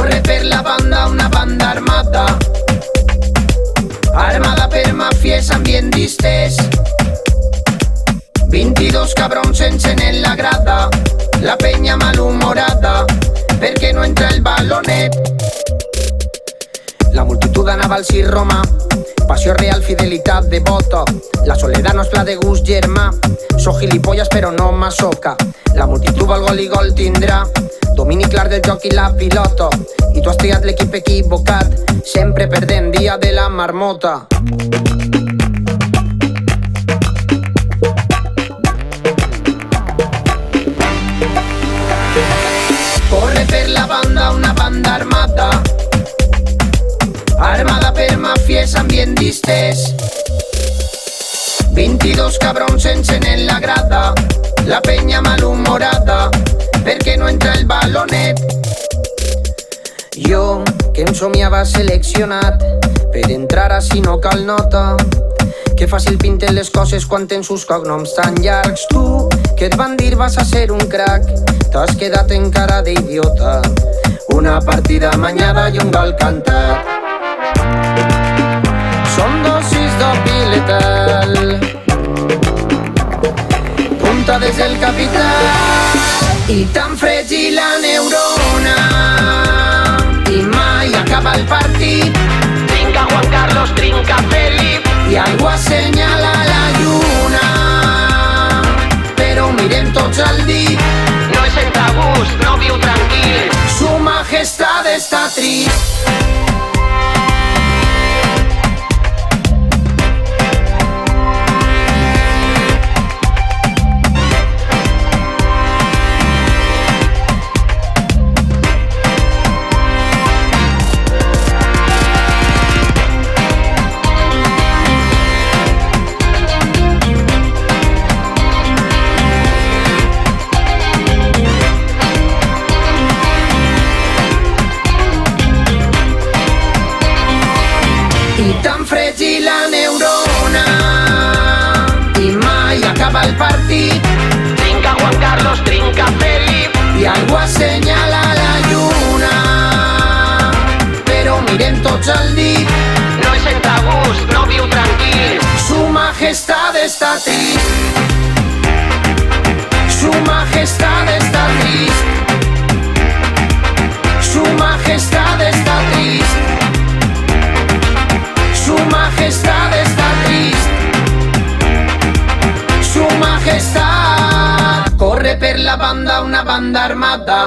Corre per la banda una banda armata, armada per mafies ambient distès. 22 cabrons sense en la grada, la penya malhumorada, perquè no entra el balonet. La multitud anava al circ romà, passió real, fidelitat devota. La soledat no és pla de gust germà, soc gilipolles però no masoca. La multitud el gol i gol tindrà, domini clar del joc i la pilota. I tu has triat l'equip equivocat, sempre perdent dia de la marmota. Corre per la banda una banda armata, armada per mafies ambient distès. 22 cabrons sense en la grada, la penya malhumorada, perquè no entra el balonet. Jo, que em somiava seleccionat per entrar així no cal nota, que fàcil pinten les coses quan tens uns cognoms tan llargs. Tu, que et van dir vas a ser un crack, t'has quedat en cara d'idiota. Una partida amanyada i un gol cantat, són dosis d'opi letal, punta des del capital. I tan fràgil la neurona, i mai acaba el partit. Trinca Juan Carlos, trinca Felip, i algú assenyala la lluna, però mirem tots al dit. No es sent a gust, no viu tranquil, su majestat està trist. I tan fràgil la neurona, i mai acaba el partit. Trinca Juan Carlos, trinca Felip, i algú assenyala la lluna, però mirem tots al dit. No es sent a gust, no viu tranquil, su majestat està trist. Su majestat està trist. Su majestat està trist. Su majestat està trist. Su majestat. Corre per la banda una banda armada,